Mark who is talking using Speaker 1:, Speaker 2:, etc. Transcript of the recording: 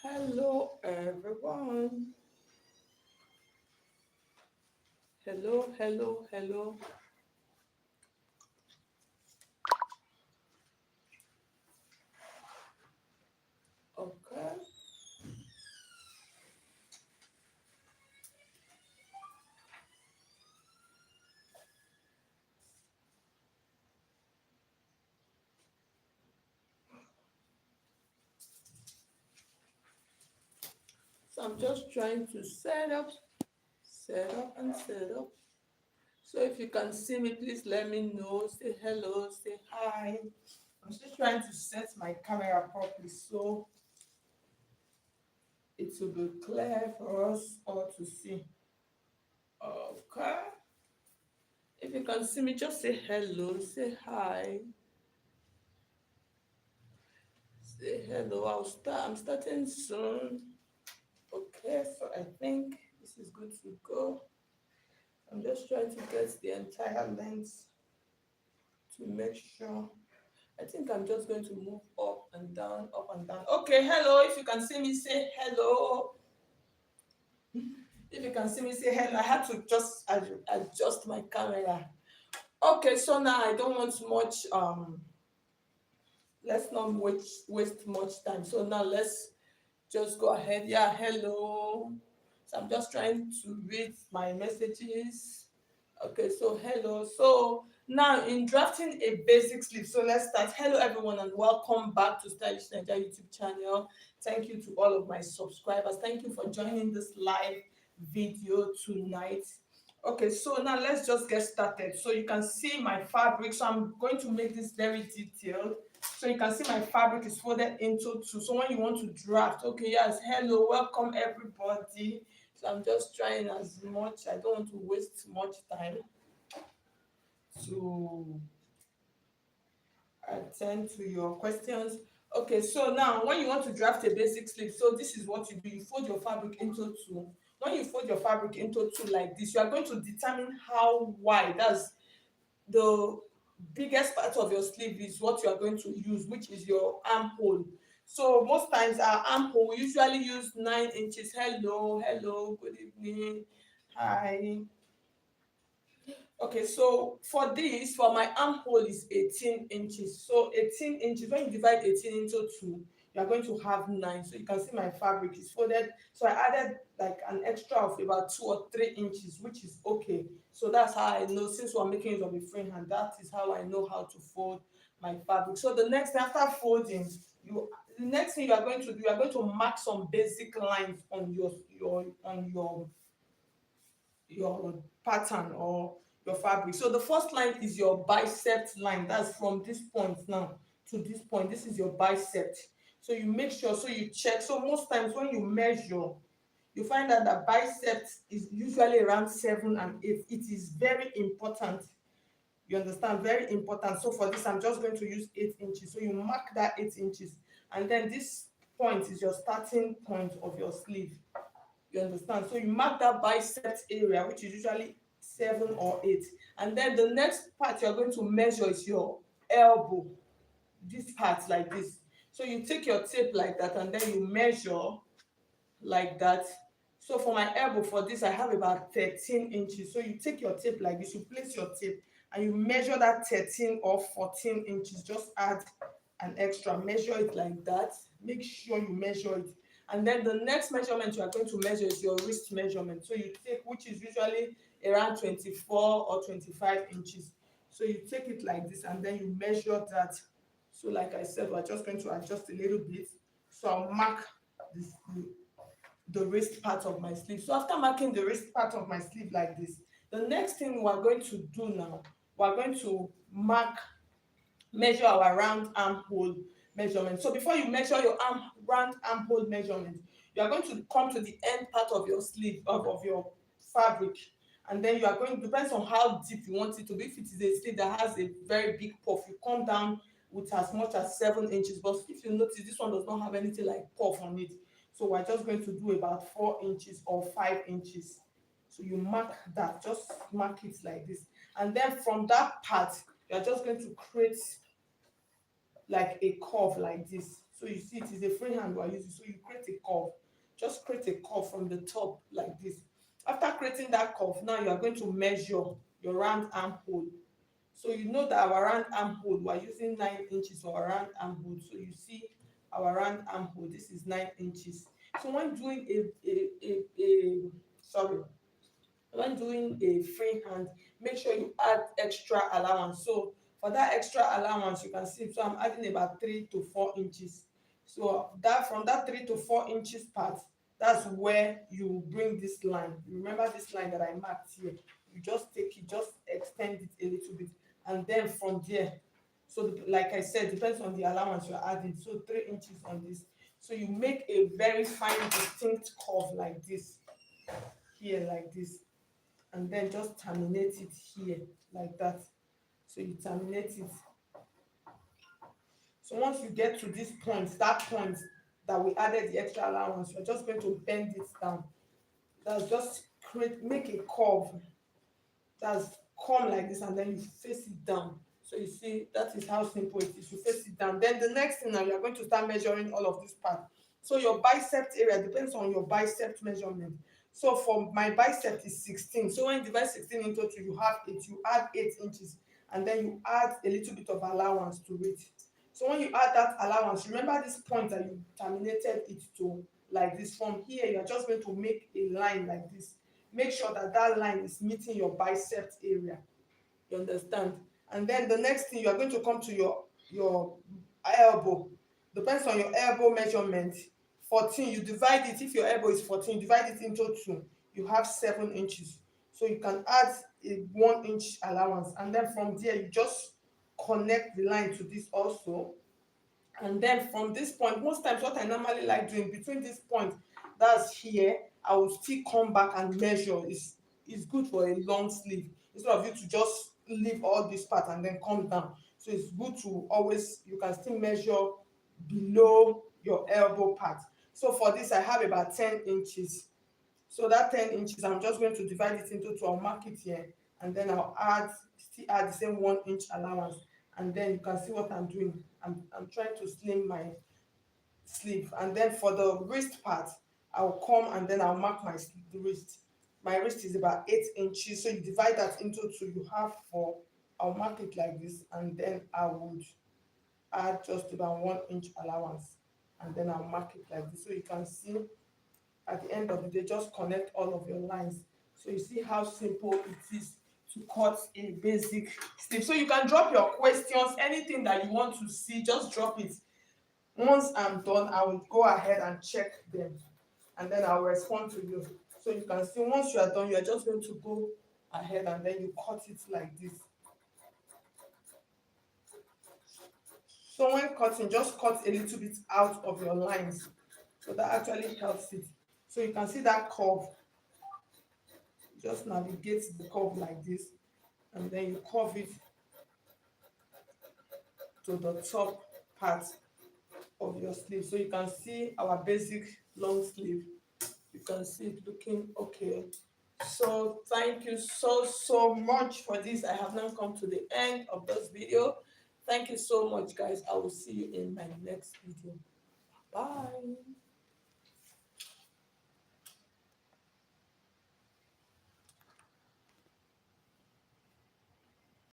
Speaker 1: Hello, everyone. Hello, hello, hello. Okay. So I'm just trying to and set up. So if you can see me, please let me know. Say hello, say hi. I'm still trying to set my camera properly so it will be clear for us all to see. Okay. If you can see me, just say hello, say hi, say hello. I'm starting soon. Okay, so I think this is good to go. I'm just trying to get the entire length to make sure. I think I'm just going to move up and down, up and down. Okay, hello. If you can see me, say hello. If you can see me, say hello. I had to just adjust my camera. Okay, so now I don't want much. Let's not waste much time. So now let's just go ahead. Yeah, hello. So I'm just trying to read my messages. Okay, so hello. So now in drafting a basic sleep, so let's start. Hello everyone and welcome back to Stylish Naija YouTube channel. Thank you to all of my subscribers. Thank you for joining this live video tonight. Okay, so now let's just get started. So you can see my fabric. So I'm going to make this very detailed. So you can see my fabric is folded into two. So when you want to draft, okay, yes, hello, welcome everybody. So I'm just trying as much. I don't want to waste much time to attend to your questions. Okay, so now when you want to draft a basic sleeve, so this is what you do. You fold your fabric into two. When you fold your fabric into two like this, you are going to determine how wide, that's the biggest part of your sleeve, is what you are going to use, which is your armhole. So most times our armhole, we usually use 9 inches. Hello, hello, good evening, hi. Okay, so for this, for my armhole is 18 inches. So 18 inches, when you divide 18 into 2, you are going to have 9. So you can see my fabric is folded. So I added like an extra of about 2 or 3 inches, which is okay. So that's how I know, since we're making it on the free hand, that is how I know how to fold my fabric. So the next, after folding, the next thing you are going to do, you are going to mark some basic lines on your pattern or your fabric. So the first line is your bicep line. That's from this point now to this point. This is your bicep. So you make sure, so you check. So most times when you measure, you find that the bicep is usually around 7 and 8. It is very important. You understand? Very important. So for this, I'm just going to use 8 inches. So you mark that 8 inches. And then this point is your starting point of your sleeve. You understand? So you mark that biceps area, which is usually 7 or 8. And then the next part you're going to measure is your elbow. This part like this. So you take your tape like that and then you measure like that. So for my elbow, for this, I have about 13 inches. So you take your tape like this, you place your tape and you measure that 13 or 14 inches. Just add an extra, measure it like that. Make sure you measure it. And then the next measurement you are going to measure is your wrist measurement. So you take, which is usually around 24 or 25 inches. So you take it like this and then you measure that. So like I said, we're just going to adjust a little bit. So I'll mark this, the wrist part of my sleeve. So after marking the wrist part of my sleeve like this, the next thing we're going to do now, we're going to measure our round armhole measurement. So before you measure your round armhole measurement, you are going to come to the end part of your sleeve of your fabric, and then you are going, depends on how deep you want it to be. If it is a sleeve that has a very big puff, you come down with as much as 7 inches. But if you notice, this one does not have anything like puff on it, so we're just going to do about 4 inches or 5 inches. So you mark that, just mark it like this, and then from that part you're just going to create like a curve like this. So you see it is a free hand we are using. So you create a curve. Just create a curve from the top like this. After creating that curve, now you are going to measure your round armhole. So you know that our round armhole, we are using 9 inches for our round armhole. So you see our round armhole, this is 9 inches. So when doing sorry, when doing a free hand, make sure you add extra allowance. So for that extra allowance, you can see, so I'm adding about 3 to 4 inches. So that from that 3 to 4 inches part, that's where you bring this line. Remember this line that I marked here. You just take it, just extend it a little bit, and then from there, so like I said, depends on the allowance you're adding. So 3 inches on this. So you make a very fine distinct curve like this, here like this, and then just terminate it here like that. So you terminate it. So once you get to this point, that point that we added the extra allowance, you're just going to bend it down. That's just make a curve that's come like this, and then you face it down. So you see, that is how simple it is. You face it down. Then the next thing, now you are going to start measuring all of this part. So your bicep area depends on your bicep measurement. So for my bicep is 16. So when you divide 16 into 2, you have 8. You add 8 inches, and then you add a little bit of allowance to it. So when you add that allowance, remember this point that you terminated it to like this. From here, you are just going to make a line like this. Make sure that that line is meeting your bicep area. You understand? And then the next thing, you are going to come to your elbow. Depends on your elbow measurement. 14, you divide it. If your elbow is 14, you divide it into 2. You have 7 inches. So you can add a 1 inch allowance, and then from there you just connect the line to this also. And then from this point, most times what I normally like doing between this point, that's here, I will still come back and measure. It's good for a long sleeve, instead of you to just leave all this part and then come down. So it's good to always, you can still measure below your elbow part. So for this, I have about 10 inches. So that 10 inches, I'm just going to divide it into 2. I'll mark it here, and then I'll still add the same 1 inch allowance. And then you can see what I'm doing. I'm trying to slim my sleeve. And then for the wrist part, I'll come and then I'll mark the wrist. My wrist is about 8 inches. So you divide that into 2, you have 4. I'll mark it like this, and then I would add just about 1 inch allowance. And then I'll mark it like this. So you can see at the end of the day, just connect all of your lines. So you see how simple it is to cut a basic sleeve. So you can drop your questions, anything that you want to see, just drop it. Once I'm done, I will go ahead and check them, and then I'll respond to you. So you can see, once you are done, you are just going to go ahead and then you cut it like this. So when cutting, just cut a little bit out of your lines. So that actually helps it. So you can see that curve. Just navigate the curve like this, and then you curve it to the top part of your sleeve. So you can see our basic long sleeve. You can see it looking okay. So thank you so much for this. I have now come to the end of this video. Thank you so much, guys. I will see you in my next video. Bye.